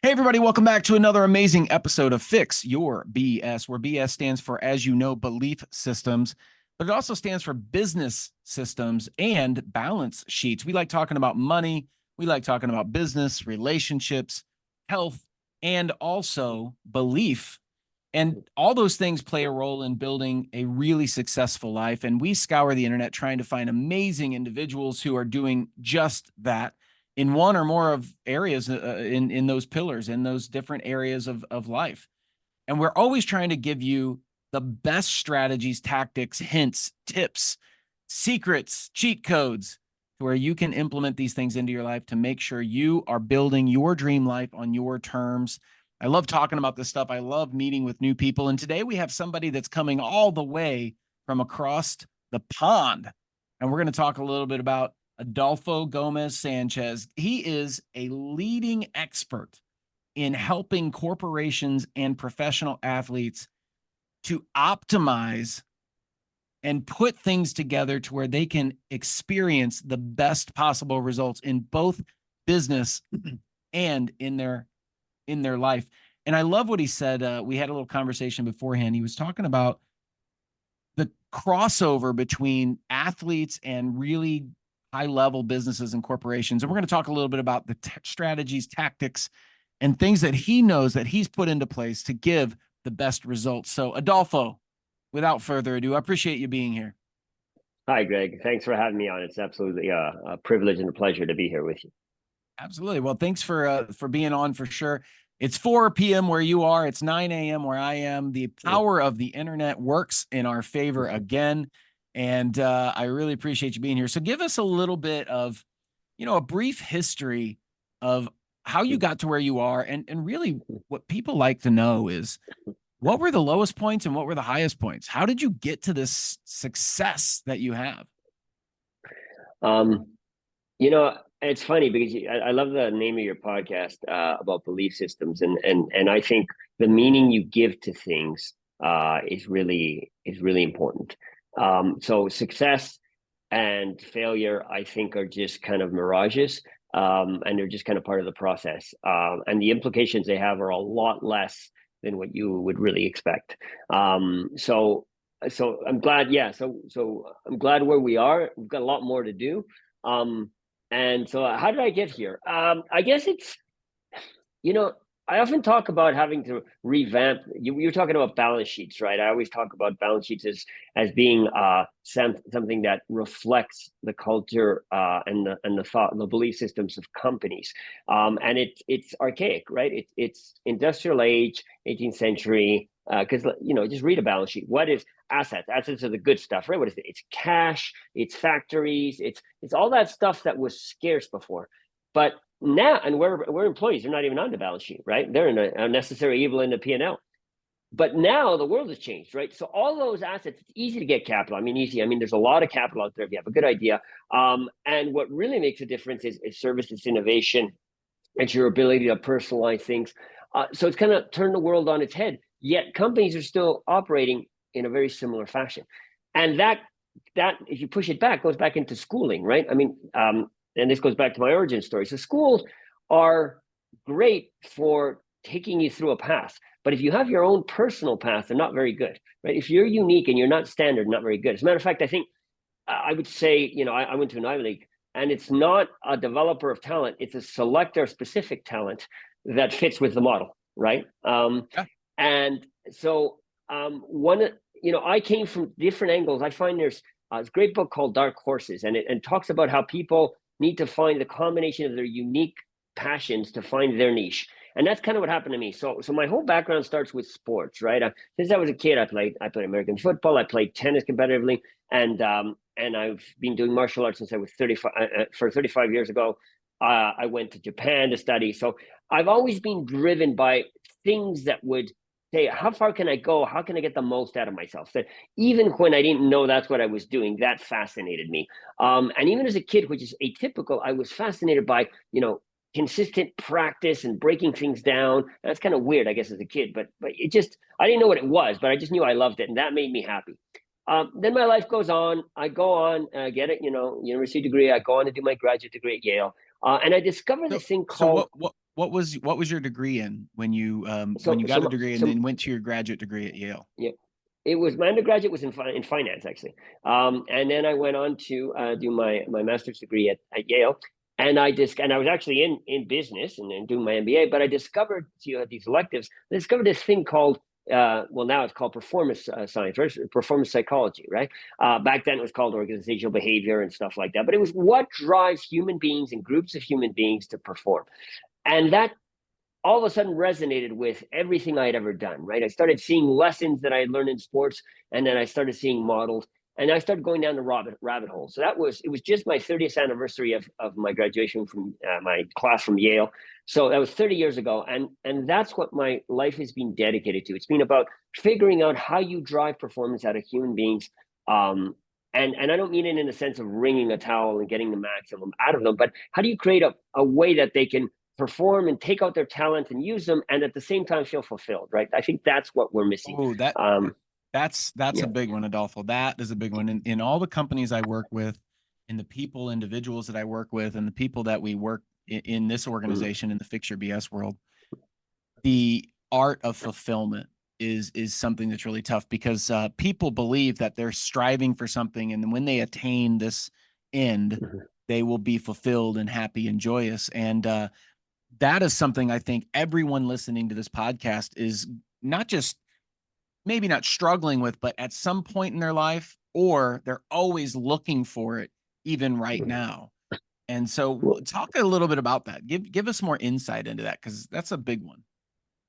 Hey, everybody, welcome back to another amazing episode of Fix Your BS, where BS stands for, as you know, belief systems, but it also stands for business systems and balance sheets. We like talking about money. We like talking about business, relationships, health, and also belief. And all those things play a role in building a really successful life. And we scour the internet trying to find amazing individuals who are doing just that in one or more of areas in those pillars, in those different areas of life. And we're always trying to give you the best strategies, tactics, hints, tips, secrets, cheat codes to where you can implement these things into your life to make sure you are building your dream life on your terms. I love talking about this stuff. I love meeting with new people. And today we have somebody that's coming all the way from across the pond. And we're going to talk a little bit about Adolfo Gómez Sanchez. He is a leading expert in helping corporations and professional athletes to optimize and put things together to where they can experience the best possible results in both business and in their life. And I love what he said. We had a little conversation beforehand. He was talking about the crossover between athletes and really high-level businesses and corporations. And we're going to talk a little bit about the strategies, tactics, and things that he knows that he's put into place to give the best results. So, Adolfo, without further ado, I appreciate you being here. Hi, Greg. Thanks for having me on. It's absolutely a privilege and a pleasure to be here with you. Absolutely. Well, thanks for being on for sure. It's 4 p.m. where you are. It's 9 a.m. where I am. The power of the internet works in our favor again. And I really appreciate you being here. So give us a little bit of, a brief history of how you got to where you are. And really what people like to know is, what were the lowest points and what were the highest points? How did you get to this success that you have? Um, it's funny because I love the name of your podcast about belief systems, and I think the meaning you give to things is really important. So success and failure, I think, are just kind of mirages, and they're just kind of part of the process. And the implications they have are a lot less than what you would really expect. So I'm glad, yeah. So I'm glad where we are. We've got a lot more to do. And so how did I get here? I guess it's, you know, I often talk about having to revamp. You're talking about balance sheets, right? I always talk about balance sheets as being something that reflects the culture and the thought, the belief systems of companies. And it's archaic, right? It's industrial age, 18th century. Because just read a balance sheet. What is assets? Assets are the good stuff, right? What is it? It's cash, it's factories, it's all that stuff that was scarce before. But now, and we're employees, they're not even on the balance sheet, right? They're in a necessary evil in the P&L. But now the world has changed, right? So all those assets, it's easy to get capital. I mean, easy. I mean, there's a lot of capital out there if you have a good idea. And what really makes a difference is service, it's innovation, it's your ability to personalize things. So it's kind of turned the world on its head. Yet companies are still operating in a very similar fashion. And that if you push it back, goes back into schooling, right? I mean, and this goes back to my origin story. So schools are great for taking you through a path. But if you have your own personal path, they're not very good, right? If you're unique and you're not standard, not very good. As a matter of fact, I think I would say, I went to an Ivy League, and it's not a developer of talent. It's a selector of specific talent that fits with the model, right? Yeah. And so I came from different angles. I find there's a great book called Dark Horses, and it talks about how people need to find the combination of their unique passions to find their niche. And that's kind of what happened to me. So my whole background starts with sports, right? Since I was a kid, I played American football, I played tennis competitively, and I've been doing martial arts since I was 35. For 35 years ago, I went to Japan to study. So I've always been driven by things that would say, how far can I go? How can I get the most out of myself? That even when I didn't know that's what I was doing, that fascinated me. And even as a kid, which is atypical, I was fascinated by, consistent practice and breaking things down. That's kind of weird, I guess, as a kid, but it just, I didn't know what it was, but I just knew I loved it. And that made me happy. Then my life goes on. I go on, get it, university degree. I go on to do my graduate degree at Yale. And I discovered this thing called. what was your degree in when you So, got a so, degree and so then went to your graduate degree at Yale? yeah, it was my undergraduate was in finance actually, and then I went on to do my master's degree at Yale, and I was actually in business and doing my MBA, but I discovered these electives. I discovered this thing called well, now it's called performance science, right? Performance psychology, right? Back then it was called organizational behavior and stuff like that. But it was what drives human beings and groups of human beings to perform, and that all of a sudden resonated with everything I had ever done, right? I started seeing lessons that I had learned in sports, and then I started seeing models, and I started going down the rabbit hole. So it was just my 30th anniversary of my graduation from my class from Yale. So that was 30 years ago. And that's what my life has been dedicated to. It's been about figuring out how you drive performance out of human beings. And I don't mean it in the sense of wringing a towel and getting the maximum out of them, but how do you create a way that they can perform and take out their talent and use them, and at the same time feel fulfilled, right? I think that's what we're missing. Oh, that's Yeah. a big one, Adolfo. That is a big one. In all the companies I work with, and the individuals that I work with, and the people that we work in this organization in the Fix Your BS world, the art of fulfillment is something that's really tough because people believe that they're striving for something, and when they attain this end, they will be fulfilled and happy and joyous. And that is something I think everyone listening to this podcast is not just maybe not struggling with, but at some point in their life, or they're always looking for it, even right now. And so talk a little bit about that. Give us more insight into that, because that's a big one.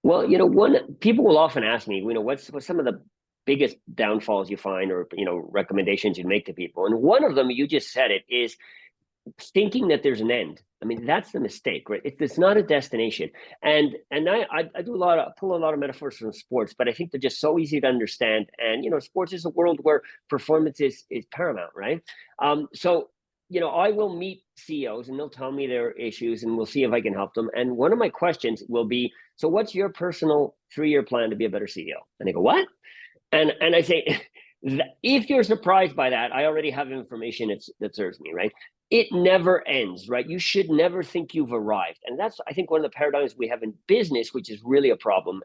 Well, one people will often ask me, what's some of the biggest downfalls you find, or recommendations you make to people, and one of them, you just said it, is thinking that there's an end. I mean, that's the mistake, right? It's not a destination. And I pull a lot of metaphors from sports, but I think they're just so easy to understand. And sports is a world where performance is paramount, right? So I will meet CEOs and they'll tell me their issues, and we'll see if I can help them. And one of my questions will be, so what's your personal 3-year plan to be a better CEO? And they go, what? And I say, if you're surprised by that, I already have information that serves me, right? It never ends, right? You should never think you've arrived. And that's, I think, one of the paradigms we have in business, which is really a problem.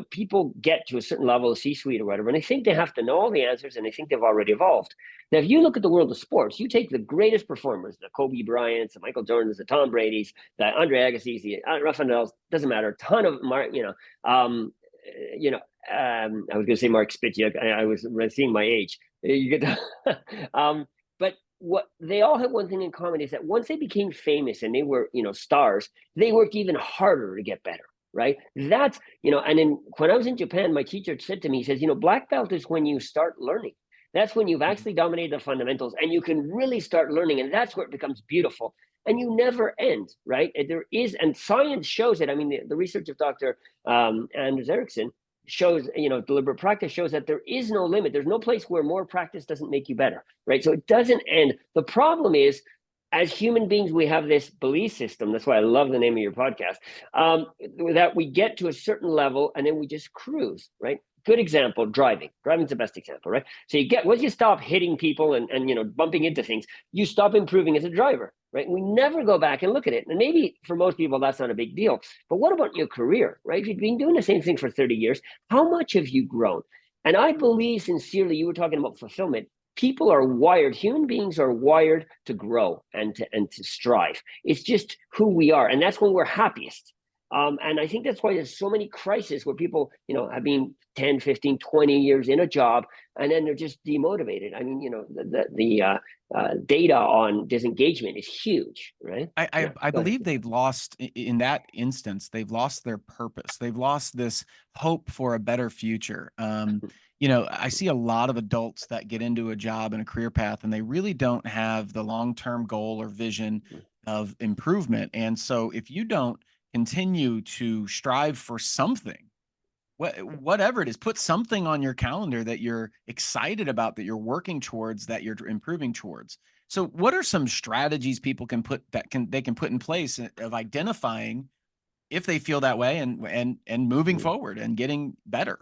People get to a certain level of C-suite or whatever, and they think they have to know all the answers, and they think they've already evolved. Now, if you look at the world of sports, you take the greatest performers, the Kobe Bryants, the Michael Jordans, the Tom Brady's, the Andre Agassi's, the Rafa Nadal's, doesn't matter, a ton of, I was going to say Mark Spitz. I was seeing my age. You get, but what they all have one thing in common is that once they became famous and they were, stars, they worked even harder to get better, right? That's, and when I was in Japan, my teacher said to me, he says, black belt is when you start learning. That's when you've actually dominated the fundamentals and you can really start learning. And that's where it becomes beautiful. And you never end, right? And science shows it. I mean, the research of Dr. Anders Ericsson shows, deliberate practice shows that there is no limit. There's no place where more practice doesn't make you better, right? So it doesn't end. The problem is, as human beings, we have this belief system. That's why I love the name of your podcast, that we get to a certain level and then we just cruise, right? Good example, driving. Driving's the best example, right? So once you stop hitting people and bumping into things, you stop improving as a driver, right? We never go back and look at it. And maybe for most people, that's not a big deal. But what about your career, right? If you've been doing the same thing for 30 years, how much have you grown? And I believe sincerely, you were talking about fulfillment. People are wired, human beings are wired to grow and to strive. It's just who we are. And that's when we're happiest. And I think that's why there's so many crises where people, have been 10, 15, 20 years in a job, and then they're just demotivated. I mean, the data on disengagement is huge, right? I believe they've lost, in that instance, they've lost their purpose. They've lost this hope for a better future. I see a lot of adults that get into a job and a career path, and they really don't have the long-term goal or vision of improvement. And so if you don't continue to strive for something, whatever it is, put something on your calendar that you're excited about, that you're working towards, that you're improving towards. So what are some strategies people can put in place of identifying if they feel that way and moving forward and getting better?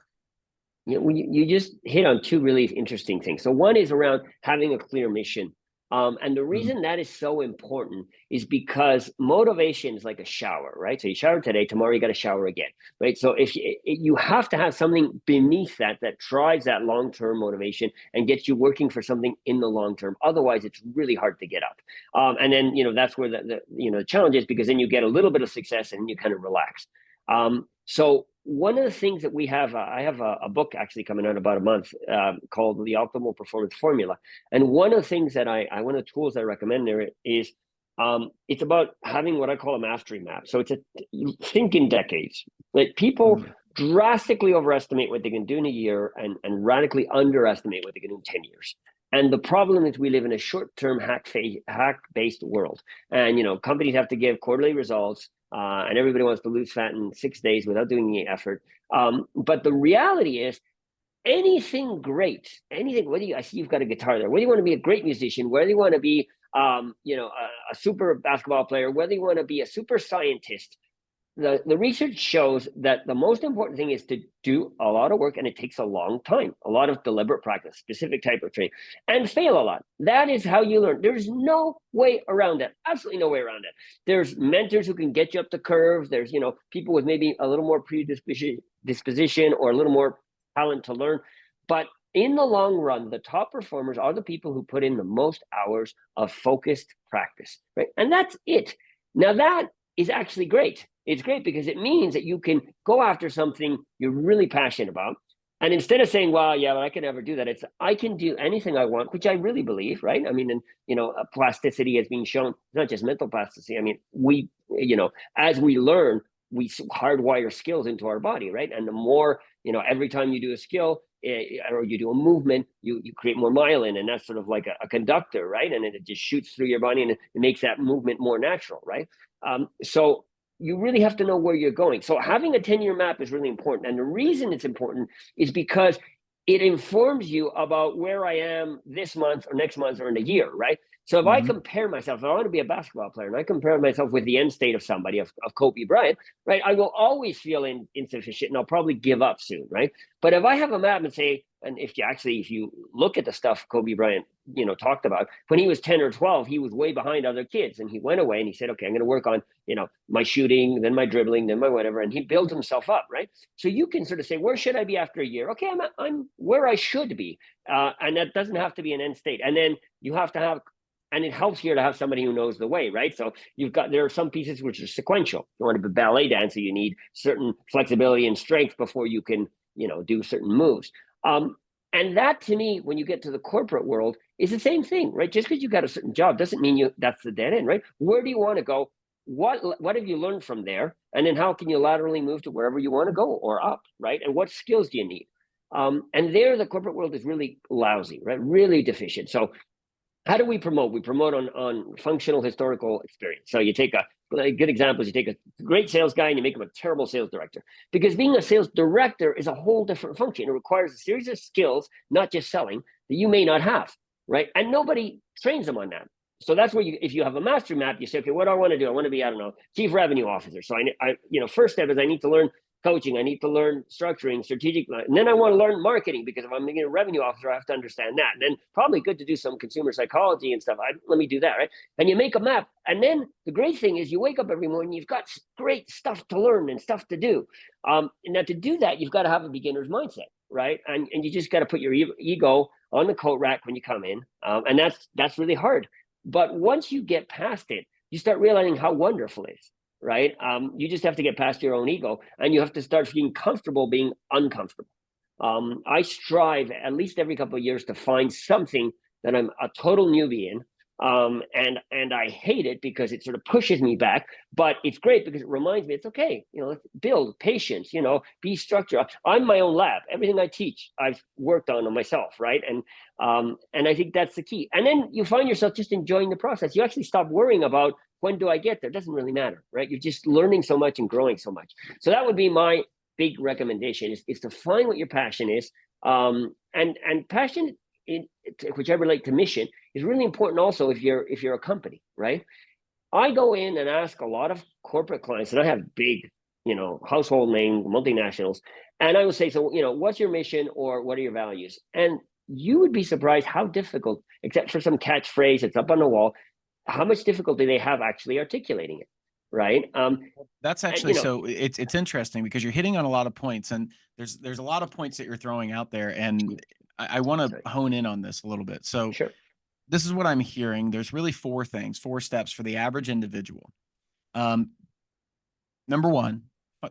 You just hit on two really interesting things. So one is around having a clear mission. And the reason that is so important is because motivation is like a shower, right? So you shower today, tomorrow you got to shower again, right? So if you have to have something beneath that drives that long-term motivation and gets you working for something in the long term. Otherwise, it's really hard to get up. And then that's where the challenge is, because then you get a little bit of success and you kind of relax. So one of the things that we have, I have a book actually coming out about a month called The Optimal Performance Formula. And one of the things that one of the tools I recommend there is it's about having what I call a mastery map. So think in decades. Like people drastically overestimate what they can do in a year and radically underestimate what they can do in 10 years. And the problem is we live in a short-term hack-based world. And, companies have to give quarterly results. And everybody wants to lose fat in 6 days without doing any effort. But the reality is, anything great, I see you've got a guitar there, whether you want to be a great musician, whether you want to be, a super basketball player, whether you want to be a super scientist, the research shows that the most important thing is to do a lot of work, and it takes a long time, a lot of deliberate practice, specific type of training, and fail a lot. That is how you learn. There's no way around it. Absolutely no way around it. There's mentors who can get you up the curve. There's, people with maybe a little more predisposition or a little more talent to learn. But in the long run, the top performers are the people who put in the most hours of focused practice, right? And that's it. Now that is actually great. It's great because it means that you can go after something you're really passionate about. And instead of saying, well, yeah, I can never do that, it's I can do anything I want, which I really believe, right? I mean, and plasticity has been shown, not just mental plasticity. I mean, we, as we learn, we hardwire skills into our body, right? And the more, every time you do a skill or you do a movement, you create more myelin, and that's sort of like a conductor, right? And it just shoots through your body and it makes that movement more natural, right? So you really have to know where you're going. So having a 10-year map is really important. And the reason it's important is because it informs you about where I am this month or next month or in a year, right? So if I compare myself, if I want to be a basketball player and I compare myself with the end state of somebody, of Kobe Bryant, right, I will always feel insufficient and I'll probably give up soon, right? But if I have a map and say, and if you look at the stuff Kobe Bryant, talked about, when he was 10 or 12, he was way behind other kids, and he went away and he said, okay, I'm going to work on, my shooting, then my dribbling, then my whatever. And he built himself up, right? So you can sort of say, where should I be after a year? Okay, I'm where I should be. And that doesn't have to be an end state. And then you have to have, and it helps here to have somebody who knows the way, right? So there are some pieces which are sequential. You want to be a ballet dancer, you need certain flexibility and strength before you can, do certain moves. And that, to me, when you get to the corporate world, is the same thing, right? Just because you got a certain job doesn't mean that's the dead end, right? Where do you want to go? What have you learned from there? And then how can you laterally move to wherever you want to go or up, right? And what skills do you need? And there, the corporate world is really lousy, right? Really deficient. So how do we promote? We promote on functional historical experience. So you take a good example is you take a great sales guy and you make him a terrible sales director, because being a sales director is a whole different function. It requires a series of skills, not just selling, that you may not have, right? And nobody trains them on that. So that's where if you have a master map, you say, okay, what do I want to do? I want to be, chief revenue officer. So I first step is I need to learn coaching. I need to learn structuring, strategic, and then I want to learn marketing, because if I'm being a revenue officer, I have to understand that. And then probably good to do some consumer psychology and stuff. Let me do that, right? And you make a map. And then the great thing is you wake up every morning, you've got great stuff to learn and stuff to do. And now to do that, you've got to have a beginner's mindset, right? And you just got to put your ego on the coat rack when you come in. And that's really hard. But once you get past it, you start realizing how wonderful it is. Right? You just have to get past your own ego, and you have to start feeling comfortable being uncomfortable. I strive at least every couple of years to find something that I'm a total newbie in. And I hate it because it sort of pushes me back, but it's great because it reminds me it's okay. Let's build patience, be structured. I'm my own lab. Everything I teach, I've worked on myself. Right. And I think that's the key. And then you find yourself just enjoying the process. You actually stop worrying about when do I get there? It doesn't really matter. Right. You're just learning so much and growing so much. So that would be my big recommendation is to find what your passion is. And passion, which I relate to mission, is really important also if you're a company, right? I go in and ask a lot of corporate clients, and I have big, household name multinationals, and I will say, so, what's your mission or what are your values? And you would be surprised how difficult, except for some catchphrase that's up on the wall, how much difficulty they have actually articulating it, right? That's And actually, so it's interesting because you're hitting on a lot of points, and there's a lot of points that you're throwing out there, and I want sorry, to hone in on this a little bit. So sure. this is what I'm hearing. There's really four steps for the average individual. Um, Number one,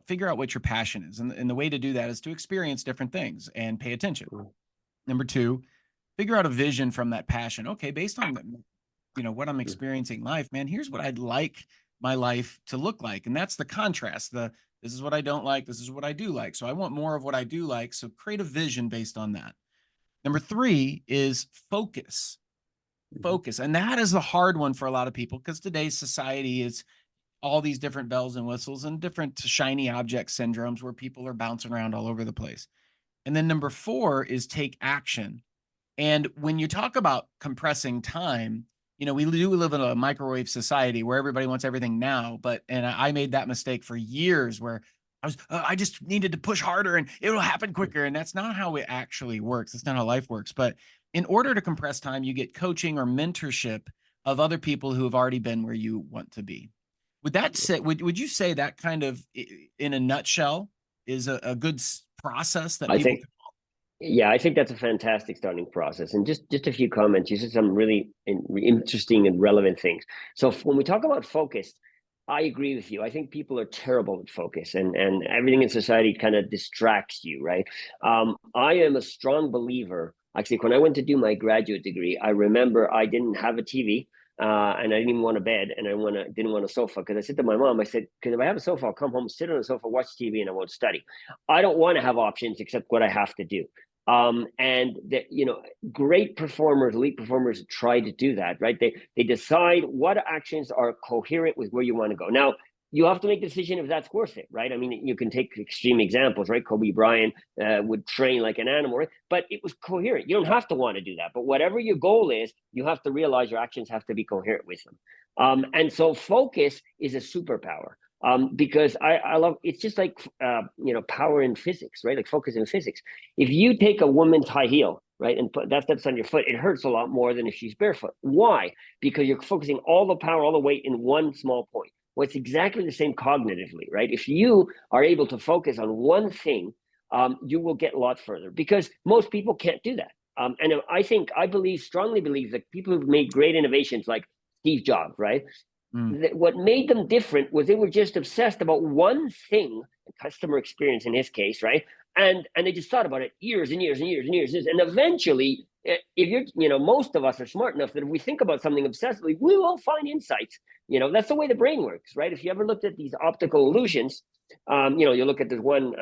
figure out what your passion is, and the way to do that is to experience different things and pay attention. Number two, figure out a vision from that passion. Okay, based on what I'm experiencing in life, man, here's what I'd like my life to look like. And that's the contrast. This is what I don't like, this is what I do like. So I want more of what I do like. So create a vision based on that. Number three is focus. Focus. And that is the hard one for a lot of people because today's society is all these different bells and whistles and different shiny object syndromes where people are bouncing around all over the place. And then number four is take action. And when you talk about compressing time, we do live in a microwave society where everybody wants everything now. And I made that mistake for years where I just needed to push harder and it'll happen quicker. And that's not how it actually works. That's not how life works. But in order to compress time, you get coaching or mentorship of other people who have already been where you want to be. Would that say, would you say that kind of in a nutshell is a good process that I people think, can? yeah, I think that's a fantastic starting process. And just a few comments. You said some really interesting and relevant things. So when we talk about focus, I agree with you. I think people are terrible at focus, and everything in society kind of distracts you, right? I am a strong believer. Actually, when I went to do my graduate degree, I remember I didn't have a TV. And I didn't even want a bed, and didn't want a sofa, because I said to my mom, I said, because if I have a sofa, I'll come home, sit on the sofa, watch TV, and I won't study. I don't want to have options except what I have to do. And that, great performers, elite performers try to do that, right? They decide what actions are coherent with where you want to go. Now, you have to make a decision if that's worth it, right? I mean, you can take extreme examples, right? Kobe Bryant would train like an animal, right? But it was coherent. You don't have to want to do that. But whatever your goal is, you have to realize your actions have to be coherent with them. And so focus is a superpower. Because I love, it's just like power in physics, right? Like focus in physics. If you take a woman's high heel, right, and put that steps on your foot, it hurts a lot more than if she's barefoot. Why? Because you're focusing all the power, all the weight in one small point. Well, it's exactly the same cognitively, right? If you are able to focus on one thing, you will get a lot further, because most people can't do that. And I strongly believe that people who've made great innovations like Steve Jobs, right? What made them different was they were just obsessed about one thing, customer experience in his case, right? And they just thought about it years and years and years and years. And eventually, if most of us are smart enough that if we think about something obsessively, we will find insights. That's the way the brain works, right? If you ever looked at these optical illusions, you look at this one,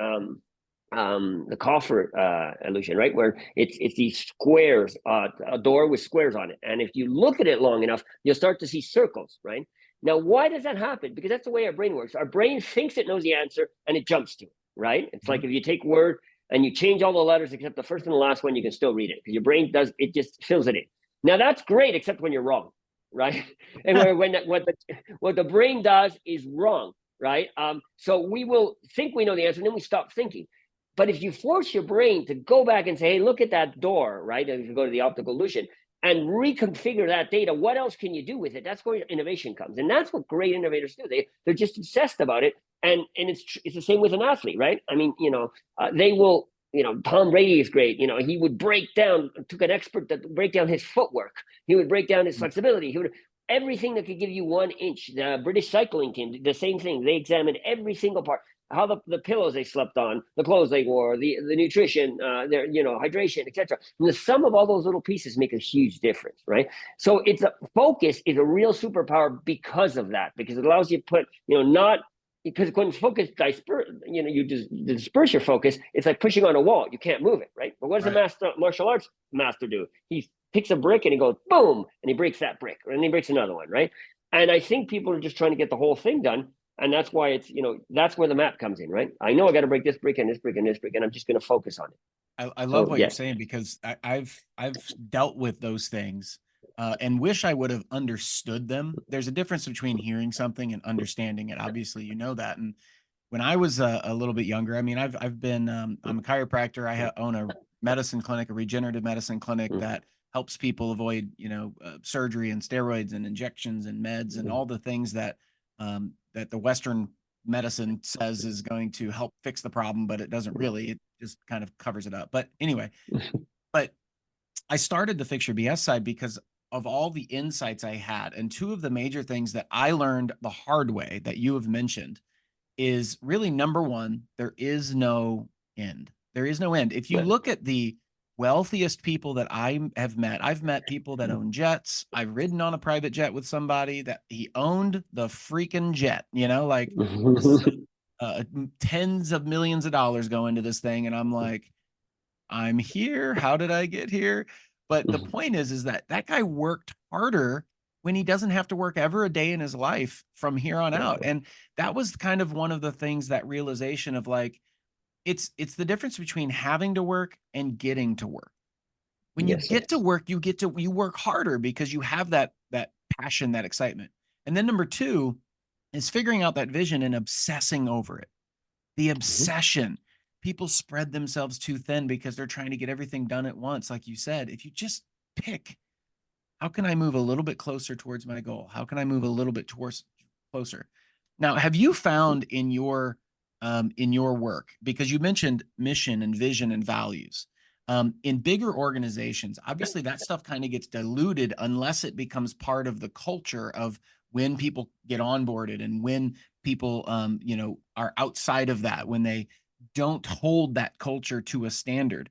the coffer illusion, right, where it's these squares, a door with squares on it, and if you look at it long enough, you'll start to see circles, right? Now, why does that happen? Because that's the way our brain works. Our brain thinks it knows the answer and it jumps to it, right? It's like if you take Word and you change all the letters except the first and the last one, you can still read it because your brain just fills it in. Now, that's great, except when you're wrong, right? And what the brain does is wrong, right? So we will think we know the answer, and then we stop thinking. But if you force your brain to go back and say, hey, look at that door, right? And if you go to the optical illusion and reconfigure that data, what else can you do with it? That's where innovation comes. And that's what great innovators do. They're just obsessed about it. And it's the same with an athlete, right? I mean, they will, Tom Brady is great. He would took an expert to break down his footwork. He would break down his flexibility. He would everything that could give you 1 inch. The British cycling team, the same thing. They examined every single part. How the pillows they slept on, the clothes they wore, the nutrition, their hydration, etc. The sum of all those little pieces make a huge difference, right? So focus is a real superpower because of that, because it allows you to put not because when focus you just disperse your focus. It's like pushing on a wall; you can't move it, right? But what does a martial arts master do? He picks a brick and he goes boom, and he breaks that brick, and he breaks another one, right? And I think people are just trying to get the whole thing done. And that's why it's, that's where the map comes in, right? I know I got to break this brick and this brick and this brick, and I'm just going to focus on it. I love what you're saying, because I've dealt with those things and wish I would have understood them. There's a difference between hearing something and understanding it. Obviously, you know that. And when I was a little bit younger, I mean, I've been I'm a chiropractor. I own a medicine clinic, a regenerative medicine clinic that helps people avoid, surgery and steroids and injections and meds and all the things that that the Western medicine says is going to help fix the problem, but it doesn't really. It just kind of covers it up. But anyway, but I started the Fix Your BS side because of all the insights I had. And two of the major things that I learned the hard way that you have mentioned is really number one, there is no end. There is no end. If you look at the wealthiest people that I have met, I've met people that own jets. I've ridden on a private jet with somebody that he owned the freaking jet, like this is tens of millions of dollars go into this thing. And I'm like, I'm here. How did I get here? But the point is that guy worked harder when he doesn't have to work ever a day in his life from here on out. And that was kind of one of the things, that realization of like, it's the difference between having to work and getting to work. When you get to work, you work harder because you have that passion, that excitement. And then number two is figuring out that vision and obsessing over it. The obsession. People spread themselves too thin because they're trying to get everything done at once. Like you said, if you just pick, how can I move a little bit closer towards my goal? How can I move a little bit closer? Now, have you found in your work, because you mentioned mission and vision and values, in bigger organizations, obviously that stuff kind of gets diluted unless it becomes part of the culture of when people get onboarded and when people, are outside of that, when they don't hold that culture to a standard.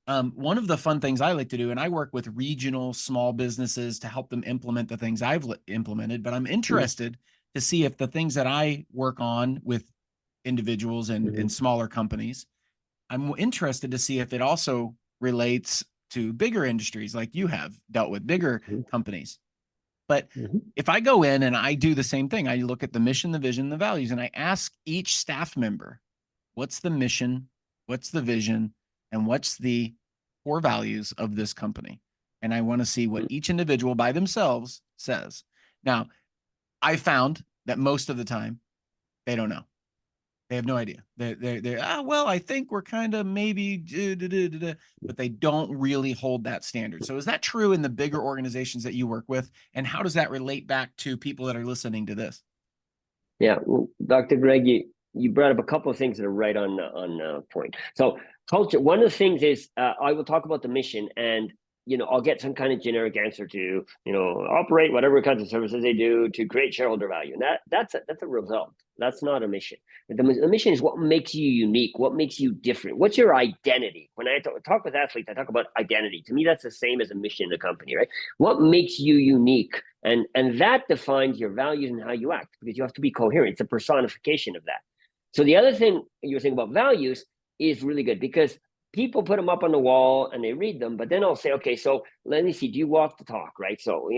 One of the fun things I like to do, and I work with regional small businesses to help them implement the things I've implemented, but I'm interested to see if the things that I work on with individuals and smaller companies, I'm interested to see if it also relates to bigger industries like you have dealt with, bigger companies. But if I go in and I do the same thing, I look at the mission, the vision, the values, and I ask each staff member, what's the mission, what's the vision, and what's the core values of this company? And I want to see what each individual by themselves says. Now, I found that most of the time, they don't know. They have no idea. They're well, I think we're kind of maybe, but they don't really hold that standard. So is that true in the bigger organizations that you work with? And how does that relate back to people that are listening to this? Yeah, well, Dr. Greg, you brought up a couple of things that are right on point. So culture, one of the things is I will talk about the mission, and I'll get some kind of generic answer to operate whatever kinds of services they do to create shareholder value, and that's a result. That's not a mission. The mission is what makes you unique, what makes you different, what's your identity. When I talk with athletes, I talk about identity. To me, that's the same as a mission in a company, right? What makes you unique? And that defines your values and how you act, because you have to be coherent. It's a personification of that. So the other thing you were saying about values is really good, because people put them up on the wall and they read them, but then I'll say, okay, so let me see, do you walk the talk, right? So,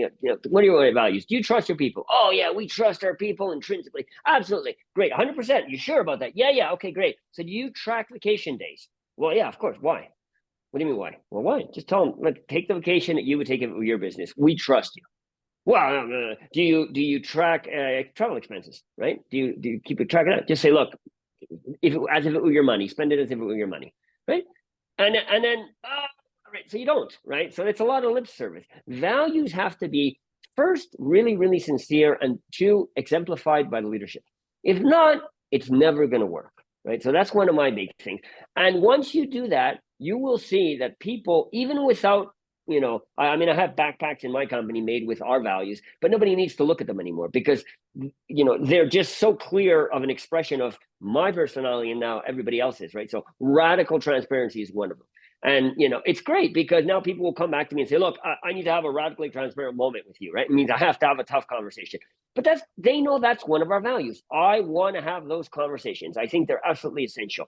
what are your values? Do you trust your people? Oh yeah, we trust our people intrinsically. Absolutely. Great. 100%. You sure about that? Yeah. Okay, great. So do you track vacation days? Well, yeah, of course. Why? What do you mean why? Well, why? Just tell them, like, take the vacation that you would take if it were your business. We trust you. Well, do you track travel expenses, right? Do you keep a track of that? Just say, look, as if it were your money, spend it as if it were your money, right? And then, right, so you don't, right? So it's a lot of lip service. Values have to be, first, really, really sincere, and two, exemplified by the leadership. If not, it's never going to work, right? So that's one of my big things. And once you do that, you will see that people, even without, I mean, I have backpacks in my company made with our values, but nobody needs to look at them anymore, because, they're just so clear of an expression of my personality and now everybody else's, right? So radical transparency is one of them. And, it's great, because now people will come back to me and say, look, I need to have a radically transparent moment with you, right? It means I have to have a tough conversation. But they know that's one of our values. I want to have those conversations. I think they're absolutely essential.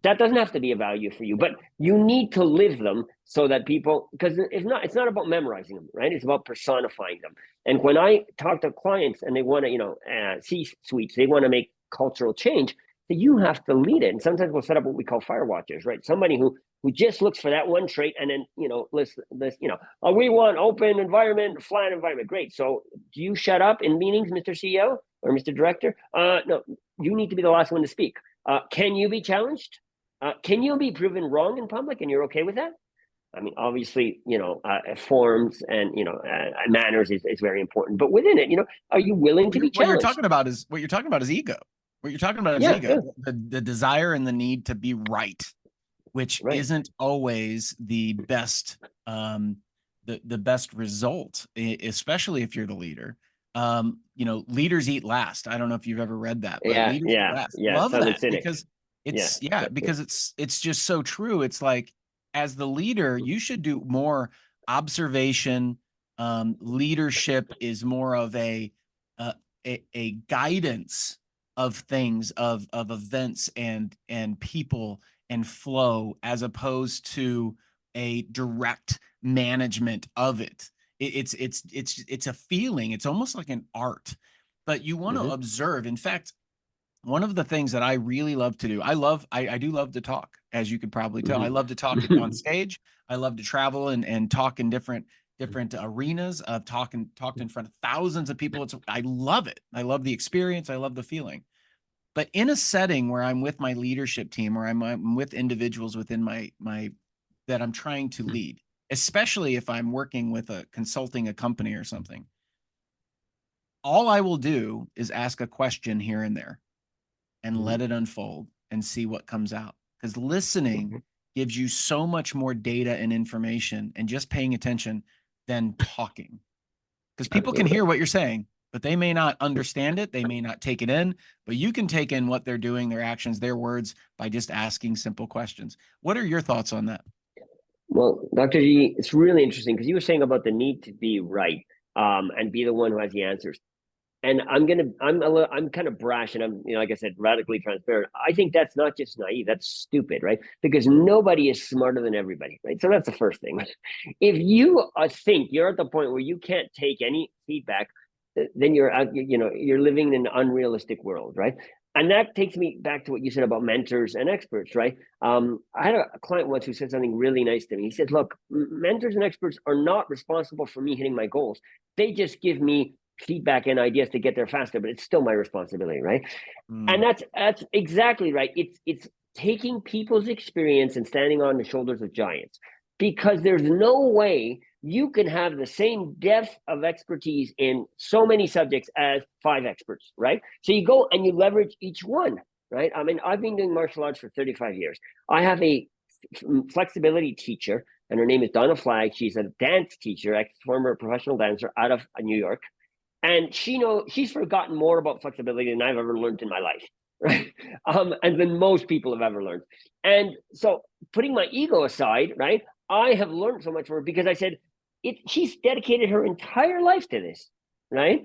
That doesn't have to be a value for you, but you need to live them so that people, because it's not about memorizing them, right? It's about personifying them. And when I talk to clients and they want to, C-suites, they want to make cultural change, you have to lead it. And sometimes we'll set up what we call fire watchers, right? Somebody who just looks for that one trait, and then, we want open environment, flat environment. Great. So do you shut up in meetings, Mr. CEO or Mr. Director? No, you need to be the last one to speak. Can you be challenged? Can you be proven wrong in public and you're okay with that? I mean, obviously, forms and, manners is very important, but within it, are you willing to be What you're challenged? talking about is ego. What you're talking about is Yeah, ego, yeah, the desire and the need to be right, which right. isn't always the best, the best result, especially if you're the leader. Leaders eat last. I don't know if you've ever read that, but Yeah, leaders eat yeah, last. yeah. Love Simon that Sinek. because Yeah, yeah. because it's just so true. It's like, as the leader, you should do more observation. Leadership is more of uh, a guidance of things, of events and people and flow, as opposed to a direct management of it. It's a feeling. It's almost like an art, but you want to Mm-hmm. observe. In fact, one of the things that I really love to do, I do love to talk, as you could probably tell. I love to talk on Mm-hmm. stage. I love to travel and talk in different arenas of talked in front of thousands of people. I love it. I love the experience. I love the feeling. But in a setting where I'm with my leadership team, or I'm with individuals within my that I'm trying to lead, especially if I'm working with a company or something, all I will do is ask a question here and there and let it unfold and see what comes out. Because listening Mm-hmm. gives you so much more data and information and just paying attention than talking. Because people can Absolutely. hear what you're saying, but they may not understand it. They may not take it in, but you can take in what they're doing, their actions, their words, by just asking simple questions. What are your thoughts on that? Well, Dr. G, it's really interesting because you were saying about the need to be right, and be the one who has the answers. And I'm kind of brash, and I'm, like I said, radically transparent. I think that's not just naive, that's stupid, right? Because nobody is smarter than everybody, right? So that's the first thing. If you think you're at the point where you can't take any feedback, then you're living in an unrealistic world, right? And that takes me back to what you said about mentors and experts, right? I had a client once who said something really nice to me. He said, look, mentors and experts are not responsible for me hitting my goals. They just give me feedback and ideas to get there faster, but it's still my responsibility, right? And Mm, that's exactly right. It's taking people's experience and standing on the shoulders of giants, because there's no way you can have the same depth of expertise in so many subjects as 5 experts, right? So you go and you leverage each one, right? I mean, I've been doing martial arts for 35 years. I have a flexibility teacher, and her name is Donna Flagg. She's a dance teacher, ex former professional dancer out of New York, and she's forgotten more about flexibility than I've ever learned in my life, right? And than most people have ever learned. And so, putting my ego aside, right, I have learned so much from her because I said she's dedicated her entire life to this, right?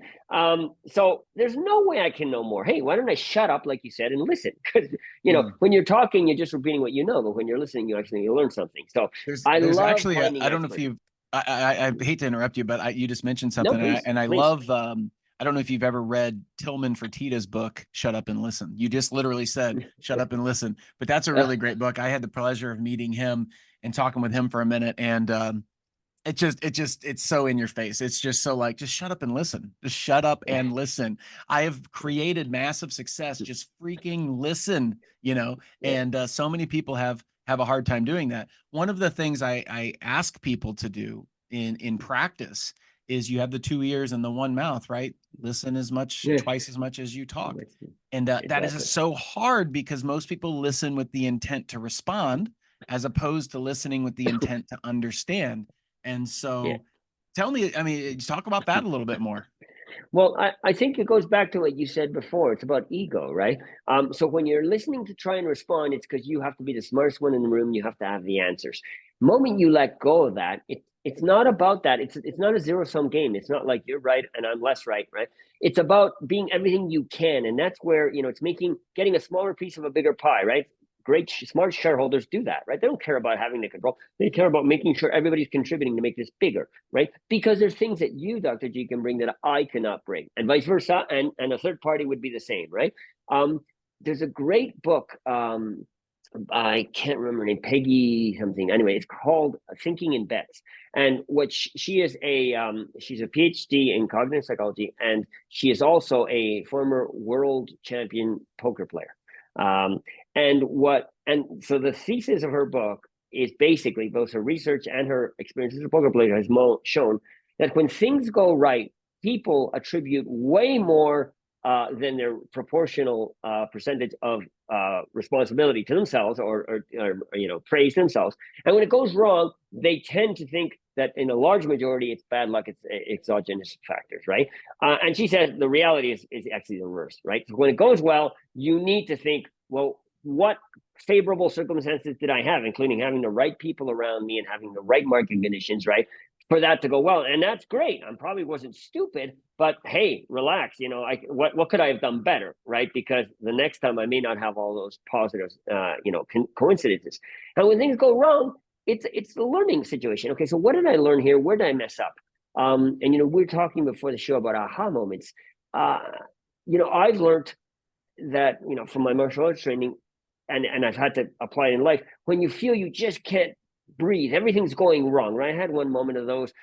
So there's no way I can know more. Hey, why don't I shut up, like you said, and listen? Because mm. when you're talking, you're just repeating what you know, but when you're listening, you actually learn something. So I There's love actually finding I don't know if experts. you I hate to interrupt you, but you just mentioned No, something, please, and I please. love, I don't know if you've ever read Tillman Fertitta's book, Shut Up and Listen. You just literally said, shut up and listen. But that's a really great book. I had the pleasure of meeting him and talking with him for a minute. And it's so in your face. It's just so like, just shut up and listen. Just shut up and listen. I have created massive success. Just freaking listen, Yeah. and so many people have a hard time doing that. One of the things I ask people to do in practice is, you have the 2 ears and the one mouth, right? Listen Yeah. twice as much as you talk. And that is Exactly. so hard, because most people listen with the intent to respond, as opposed to listening with the intent to understand. And Yeah. so, tell me, I mean, talk about that a little bit more. Well, I think it goes back to what you said before. It's about ego, right? So when you're listening to try and respond, it's because you have to be the smartest one in the room. You have to have the answers. The moment you let go of that, it's not about that. It's not a zero-sum game. It's not like you're right and I'm less right, right? It's about being everything you can, and that's where it's getting a smaller piece of a bigger pie, right? Great, smart shareholders do that, right? They don't care about having the control. They care about making sure everybody's contributing to make this bigger, right? Because there's things that you, Dr. G, can bring that I cannot bring, and vice versa. And a third party would be the same, right? There's a great book. I can't remember her name, Peggy something. Anyway, it's called Thinking in Bets. And what she is she's a PhD in cognitive psychology, and she is also a former world champion poker player. And what And so the thesis of her book is basically both her research and her experience as a poker player has shown that when things go right, people attribute way more than their proportional percentage of responsibility to themselves, or praise themselves. And when it goes wrong, they tend to think that in a large majority it's bad luck, it's exogenous factors, right? And she says the reality is actually the reverse, right? So when it goes well, you need to think, well, what favorable circumstances did I have, including having the right people around me and having the right market conditions, right, for that to go well? And that's great. I probably wasn't stupid, but hey, relax. What could I have done better, right? Because the next time I may not have all those positive, coincidences. And when things go wrong, it's the learning situation. Okay, so what did I learn here? Where did I mess up? And we were talking before the show about aha moments. I've learned that from my martial arts training, and I've had to apply it in life. When you feel you just can't breathe, everything's going wrong, right? I had one moment of those.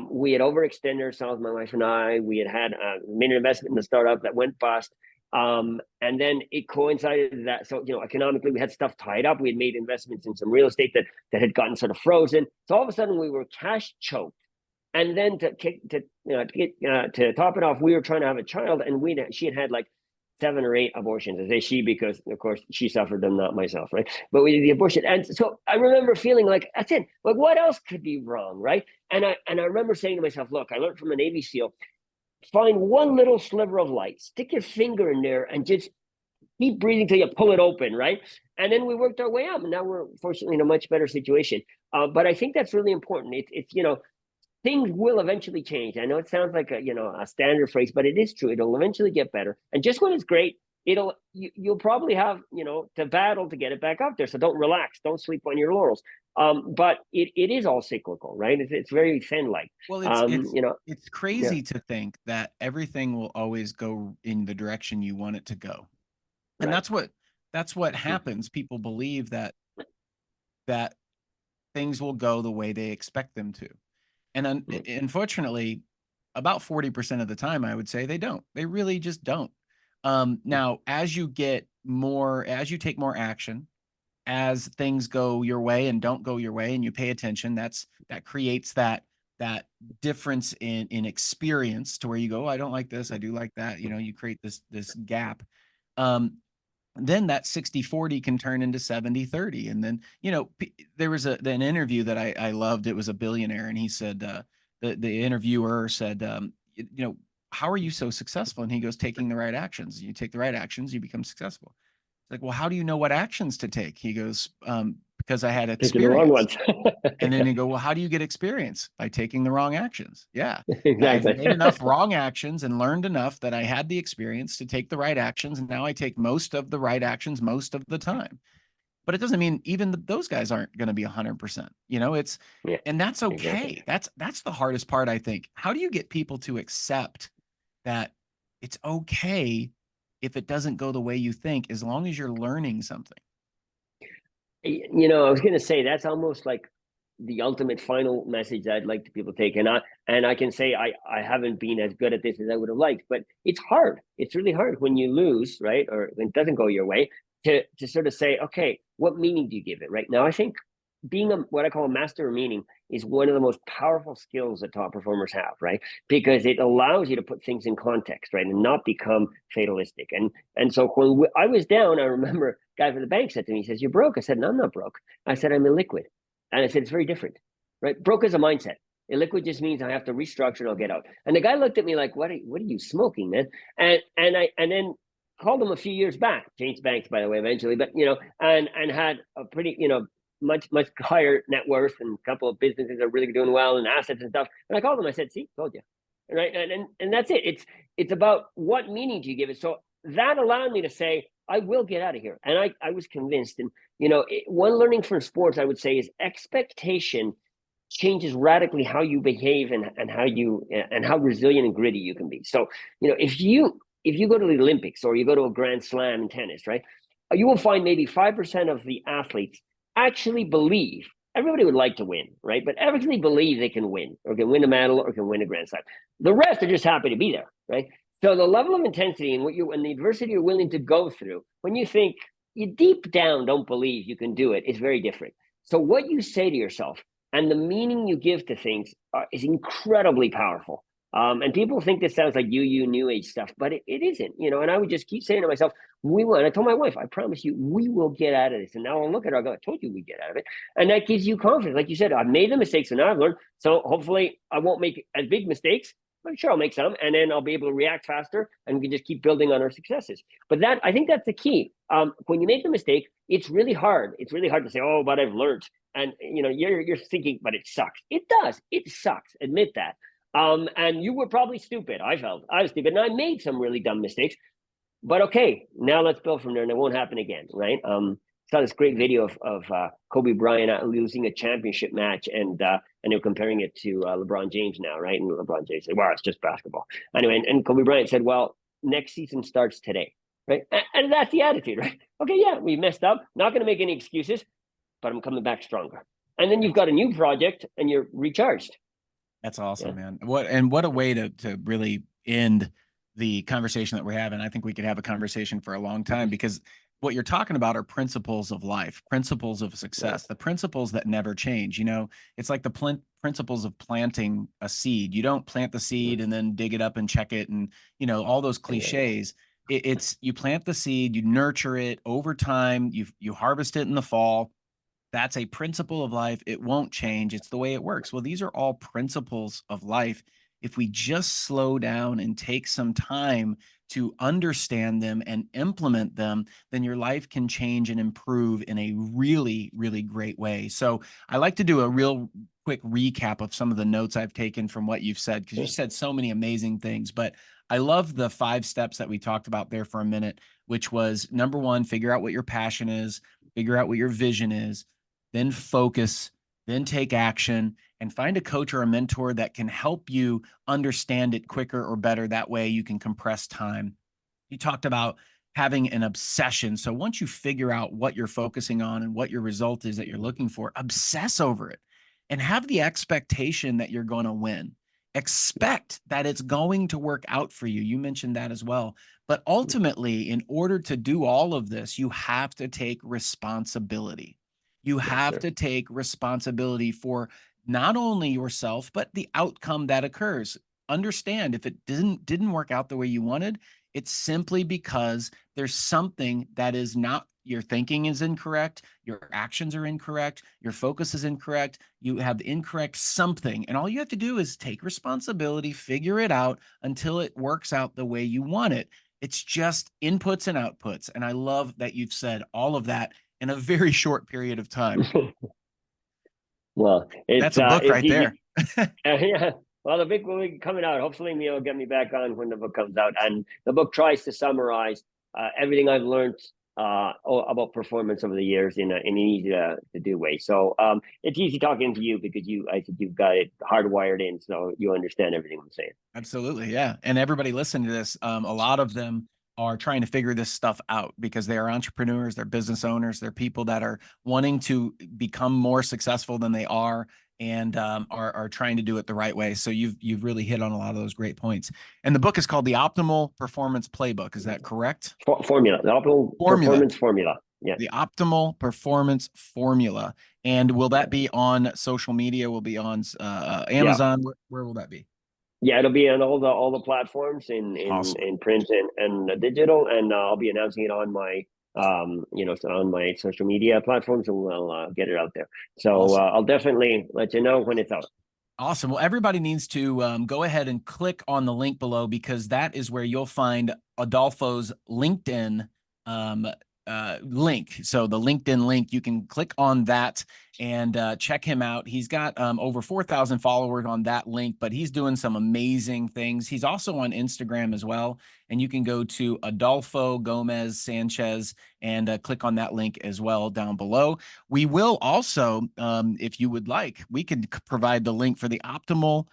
We had overextended ourselves, my wife and I. We had made an investment in the startup that went bust. And then it coincided that, so economically we had stuff tied up. We had made investments in some real estate that had gotten sort of frozen. So all of a sudden we were cash choked. And then to top it off, we were trying to have a child, and she had like 7 or 8 abortions. I say she because, of course, she suffered them, not myself, right? But we did the abortion. And so I remember feeling like, that's it. Like, what else could be wrong, right? And I remember saying to myself, look, I learned from a Navy SEAL, find one little sliver of light, stick your finger in there and just keep breathing till you pull it open, right? And then we worked our way up, and now we're fortunately in a much better situation. But I think that's really important. It's things will eventually change. I know it sounds like a standard phrase, but it is true. It'll eventually get better. And just when it's great, you'll probably have to battle to get it back up there. So don't relax. Don't sleep on your laurels. But it is all cyclical, right? It's very thin-like. Well, it's crazy to think that everything will always go in the direction you want it to go, and right. that's what happens. People believe that things will go the way they expect them to. And unfortunately, about 40% of the time, I would say they don't. They really just don't. Now, as you take more action, as things go your way and don't go your way, and you pay attention, that creates that difference in experience to where you go, I don't like this, I do like that. You create this gap. Then that 60-40 can turn into 70-30. And then, there was an interview that I loved. It was a billionaire. And he said, the interviewer said, how are you so successful? And he goes, taking the right actions. You take the right actions, you become successful. It's like, well, how do you know what actions to take? He goes, because I had experience. Taking the wrong ones. And then you go, well, how do you get experience? By taking the wrong actions. Yeah. Exactly. I've made enough wrong actions and learned enough that I had the experience to take the right actions. And now I take most of the right actions most of the time. But it doesn't mean even those guys aren't going to be 100%. And that's okay. Exactly. That's the hardest part, I think. How do you get people to accept that it's okay if it doesn't go the way you think, as long as you're learning something? I was going to say that's almost like the ultimate final message I'd like to people take. And I can say I haven't been as good at this as I would have liked, but it's hard. It's really hard when you lose, right? Or when it doesn't go your way, to sort of say, okay, what meaning do you give it? Right now, I think being what I call a master of meaning is one of the most powerful skills that top performers have, right? Because it allows you to put things in context, right, and not become fatalistic. And so when I was down, I remember a guy from the bank said to me, he says, "You're broke." I said, "No, I'm not broke." I said, "I'm illiquid." And I said, "It's very different, right? Broke is a mindset. Illiquid just means I have to restructure and I'll get out." And the guy looked at me like, what are you smoking, man? And then called him a few years back, changed banks, by the way, eventually, but and had a pretty, much higher net worth, and a couple of businesses are really doing well, and assets and stuff. And I called him. I said, "See, told you." Right. And that's it. It's about what meaning do you give it. So that allowed me to say, I will get out of here. And I was convinced. And, one learning from sports, I would say, is expectation changes radically how you behave and how resilient and gritty you can be. So, if you go to the Olympics or you go to a Grand Slam in tennis, right, you will find maybe 5% of the athletes actually believe. Everybody would like to win, right? But actually believe they can win, or can win a medal, or can win a Grand Slam. The rest are just happy to be there, right? So the level of intensity and the adversity you're willing to go through, when you think, you deep down don't believe you can do it is very different. So what you say to yourself and the meaning you give to things is incredibly powerful. And people think this sounds like you new age stuff, but it isn't, you know. And I would just keep saying to myself, we will. And I told my wife, I promise you, we will get out of this. And now I'll look at her, I go, I told you we get out of it. And that gives you confidence. Like you said, I've made the mistakes and now I've learned. So hopefully I won't make as big mistakes. I'm sure I'll make some, and then I'll be able to react faster, and we can just keep building on our successes. But that, I think that's the key. When you make a mistake, it's really hard. It's really hard to say, "Oh, but I've learned," and you know, you're thinking, "But it sucks." It does. It sucks. Admit that. And you were probably stupid. I felt I was stupid, and I made some really dumb mistakes. But okay, now let's build from there, and it won't happen again, right? Saw this great video of Kobe Bryant losing a championship match, and they're comparing it to LeBron James now, right? And LeBron James said, "Wow, it's just basketball." Anyway, and Kobe Bryant said, "Well, next season starts today," right? And that's the attitude, right? Okay, yeah, we messed up. Not going to make any excuses, but I'm coming back stronger. And then you've got a new project, and you're recharged. That's awesome, man. What a way to really end the conversation that we're having. I think we could have a conversation for a long time, because what you're talking about are principles of life, principles of success, the principles that never change. You know, it's like the principles of planting a seed. You don't plant the seed and then dig it up and check it, and you know, all those cliches. It's you plant the seed, you nurture it over time, you harvest it in the fall. That's a principle of life. It won't change. It's the way it works. Well, these are all principles of life. If we just slow down and take some time to understand them and implement them, then your life can change and improve in a really, really great way. So I like to do a real quick recap of some of the notes I've taken from what you've said, because you said so many amazing things. But I love the 5 steps that we talked about there for a minute, which was number 1, figure out what your passion is, figure out what your vision is, then focus, then take action, and find a coach or a mentor that can help you understand it quicker or better. That way you can compress time. You talked about having an obsession. So once you figure out what you're focusing on and what your result is that you're looking for, obsess over it and have the expectation that you're going to win. Expect that it's going to work out for you. You mentioned that as well. But ultimately, in order to do all of this, you have to take responsibility. You have to take responsibility for not only yourself, but the outcome that occurs. Understand, if it didn't work out the way you wanted, it's simply because there's something that is not, your thinking is incorrect, your actions are incorrect, your focus is incorrect, you have the incorrect something. And all you have to do is take responsibility, figure it out until it works out the way you want it. It's just inputs and outputs. And I love that you've said all of that in a very short period of time. Well, that's a book right there. Yeah. Well, the book will be coming out. Hopefully, Neil will get me back on when the book comes out. And the book tries to summarize everything I've learned about performance over the years in an easy to do way. So it's easy talking to you because I think you've got it hardwired in, so you understand everything I'm saying. Absolutely, yeah. And everybody listening to this, a lot of them are trying to figure this stuff out because they are entrepreneurs, they're business owners, they're people that are wanting to become more successful than they are, and are trying to do it the right way. So you've really hit on a lot of those great points. And the book is called The Optimal Performance Playbook. Is that correct? Formula, the optimal performance formula. Yeah. The Optimal Performance Formula. And will that be on social media? Will be on Amazon? Yeah. Where will that be? Yeah, it'll be on all the platforms in print and digital, and I'll be announcing it on my on my social media platforms, and we'll get it out there. So awesome. I'll definitely let you know when it's out. Awesome. Well, everybody needs to go ahead and click on the link below, because that is where you'll find Adolfo's LinkedIn link. So the LinkedIn link, you can click on that and check him out. He's got over 4,000 followers on that link, but he's doing some amazing things. He's also on Instagram as well. And you can go to Adolfo Gómez Sanchez and click on that link as well down below. We will also, if you would like, we could provide the link for the Optimal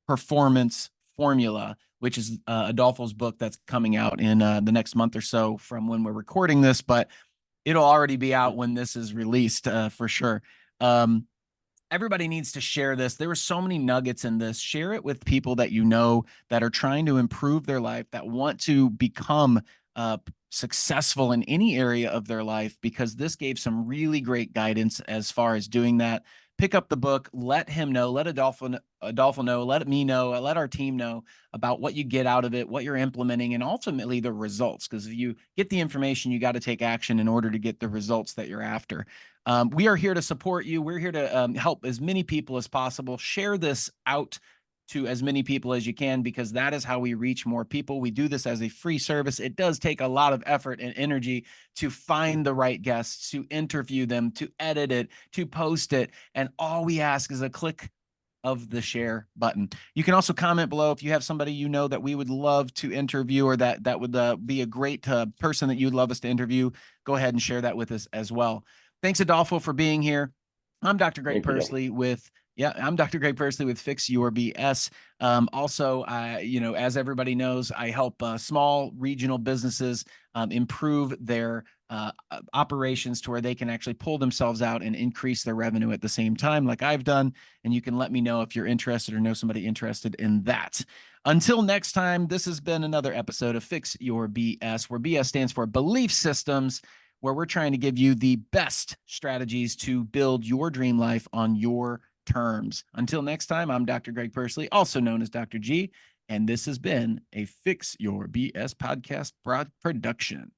Performance Formula, which is Adolfo's book that's coming out in the next month or so from when we're recording this, but it'll already be out when this is released for sure. Everybody needs to share this. There were so many nuggets in this. Share it with people that you know that are trying to improve their life, that want to become successful in any area of their life, because this gave some really great guidance as far as doing that. Pick up the book, let him know, let Adolfo know, let me know, let our team know about what you get out of it, what you're implementing, and ultimately the results. Because if you get the information, you got to take action in order to get the results that you're after. We are here to support you. We're here to help as many people as possible. Share this out to as many people as you can, because that is how we reach more people. We do this as a free service. It does take a lot of effort and energy to find the right guests, to interview them, to edit it, to post it. And all we ask is a click of the share button. You can also comment below if you have somebody you know that we would love to interview, or that would be a great person that you'd love us to interview. Go ahead and share that with us as well. Thanks, Adolfo, for being here. I'm Dr. Greg Persley with I'm Dr. Greg Persley with Fix Your BS. Also, as everybody knows, I help small regional businesses improve their operations to where they can actually pull themselves out and increase their revenue at the same time, like I've done. And you can let me know if you're interested or know somebody interested in that. Until next time, this has been another episode of Fix Your BS, where BS stands for Belief Systems, where we're trying to give you the best strategies to build your dream life on your terms. Until next time, I'm Dr. Greg Persley, also known as Dr. G, and this has been a Fix Your BS podcast production.